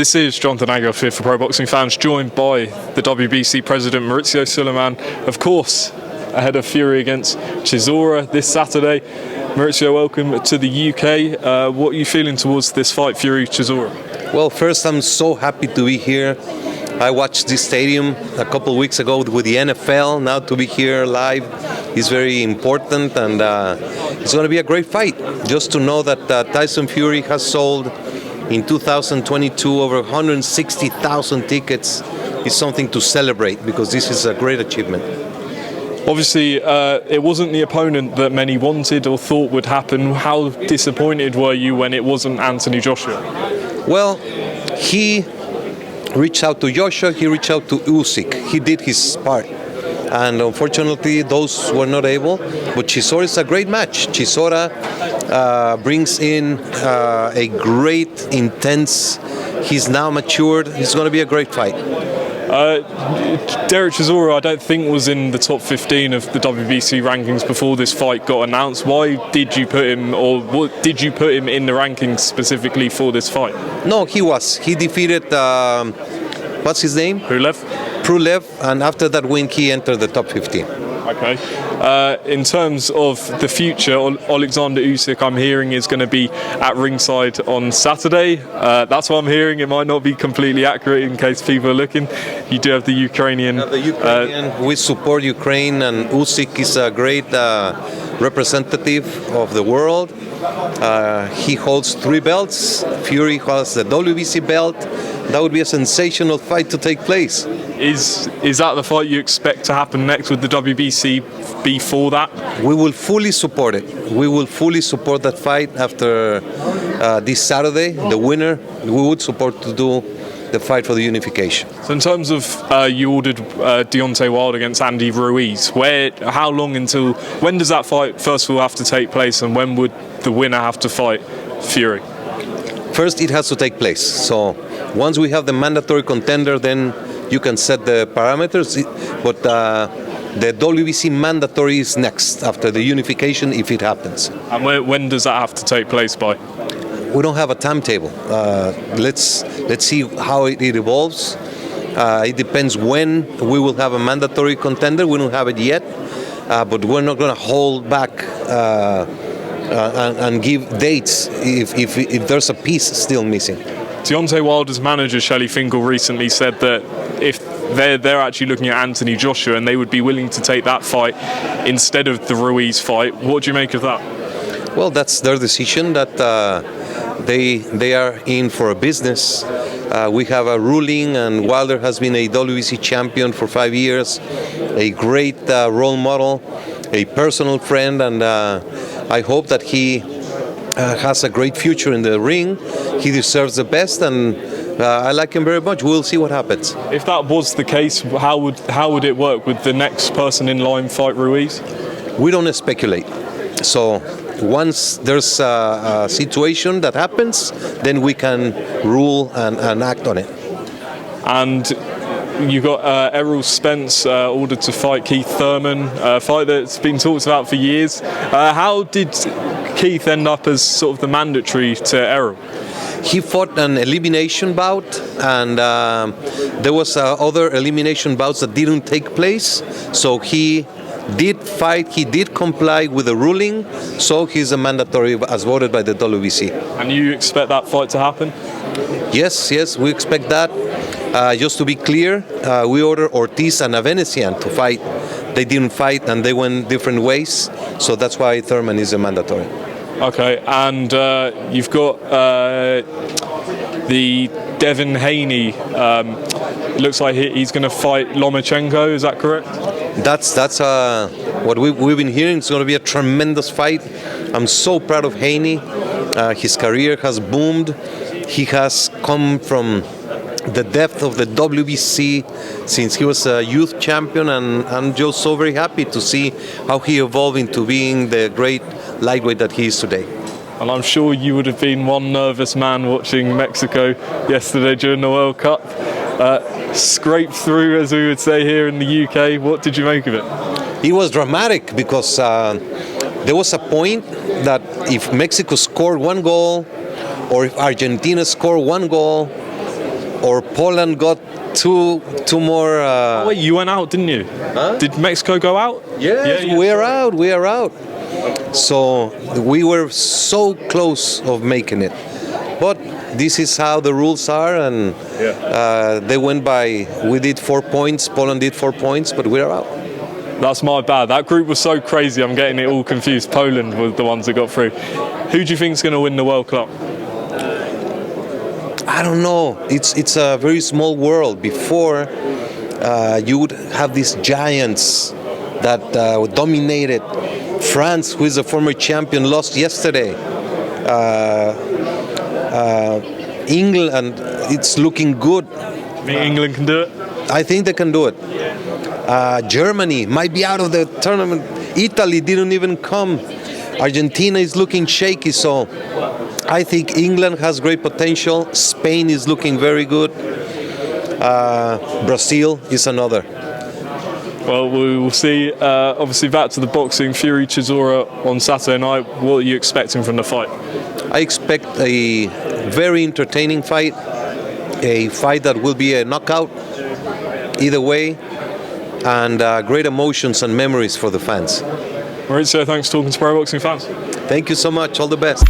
This is Jonathan Agoff here for Pro Boxing Fans, joined by the WBC President Mauricio Sulaiman, of course, ahead of Fury against Chisora this Saturday. Mauricio, welcome to the UK. What are you feeling towards this fight, Fury-Chisora? Well, first, I'm so happy to be here. I watched this stadium a couple of weeks ago with the NFL. Now to be here live is very important, and it's going to be a great fight. Just to know that Tyson Fury has sold in 2022 over 160,000 tickets is something to celebrate, because this is a great achievement. Obviously, it wasn't the opponent that many wanted or thought would happen. How disappointed were you when it wasn't Anthony Joshua? Well, he reached out to Joshua, he reached out to Usyk. He did his part. And unfortunately, those were not able. But Chisora is a great match. Chisora brings in a great, intense, he's now matured. It's going to be a great fight. Derek Chisora, I don't think, was in the top 15 of the WBC rankings before this fight got announced. Why did you put him, or what, did you put him in the rankings specifically for this fight? No, he was. He defeated, what's his name? Ruiz, and after that win, he entered the top 15. Okay. In terms of the future, Oleksandr Usyk, I'm hearing, is going to be at ringside on Saturday. That's what I'm hearing. It might not be completely accurate in case people are looking. You do have the Ukrainian. We support Ukraine, and Usyk is a great representative of the world. He holds 3 belts. Fury has the WBC belt. That would be a sensational fight to take place. Is that the fight you expect to happen next? With the WBC before that? We will fully support it. We will fully support that fight after this Saturday. The winner, we would support to do the fight for the unification. So in terms of you ordered Deontay Wilder against Andy Ruiz, how long until, when does that fight first of all have to take place, and when would the winner have to fight Fury? First, it has to take place. So once we have the mandatory contender, then you can set the parameters. But the WBC mandatory is next after the unification, if it happens. And when does that have to take place by? We don't have a timetable. Let's see how it evolves. It depends when we will have a mandatory contender. We don't have it yet, but we're not going to hold back and give dates if there's a piece still missing. Deontay Wilder's manager, Shelly Finkel, recently said that if they're actually looking at Anthony Joshua and they would be willing to take that fight instead of the Ruiz fight. What do you make of that? Well, that's their decision, that they are in for a business. We have a ruling, and Wilder has been a WBC champion for 5 years, a great role model, a personal friend, and I hope that he has a great future in the ring. He deserves the best, and I like him very much. We'll see what happens. If that was the case, how would it work? Would the next person in line fight Ruiz? We don't speculate. So once there's a situation that happens, then we can rule and act on it. And you got Errol Spence ordered to fight Keith Thurman, a fight that's been talked about for years. How did Keith end up as sort of the mandatory to Errol? He fought an elimination bout, and there was other elimination bouts that didn't take place. So he did fight, he did comply with the ruling, so he's a mandatory as voted by the WBC. And you expect that fight to happen? Yes, we expect that. Just to be clear, we ordered Ortiz and Avenesian to fight. They didn't fight, and they went different ways, so that's why Thurman is a mandatory. Okay, and you've got the Devin Haney. Looks like he's going to fight Lomachenko. Is that correct? That's what we've been hearing. It's going to be a tremendous fight. I'm so proud of Haney. His career has boomed. He has come from the depth of the WBC since he was a youth champion, and I'm just so very happy to see how he evolved into being the great lightweight that he is today. And I'm sure you would have been one nervous man watching Mexico yesterday during the World Cup. Scraped through, as we would say here in the UK. What did you make of it? It was dramatic because there was a point that if Mexico scored 1 goal or if Argentina scored 1 goal, or Poland got two more. Oh, wait, you went out, didn't you? Huh? Did Mexico go out? Yes, Yeah, we are sorry. out. We are out. So we were so close of making it, but this is how the rules are, and they went by. We did 4 points. Poland did 4 points, but we are out. That's my bad. That group was so crazy. I'm getting it all confused. Poland were the ones that got through. Who do you think is going to win the World Cup? I don't know. It's a very small world. Before, you would have these giants that dominated. France, who is a former champion, lost yesterday. England, it's looking good. I think England can do it. I think they can do it. Germany might be out of the tournament. Italy didn't even come. Argentina is looking shaky, so I think England has great potential. Spain is looking very good. Brazil is another. Well, we will see. Obviously, back to the boxing. Fury Chisora on Saturday night. What are you expecting from the fight? I expect a very entertaining fight. A fight that will be a knockout either way, and great emotions and memories for the fans. Mauricio, thanks for talking to Pro Boxing Fans. Thank you so much. All the best.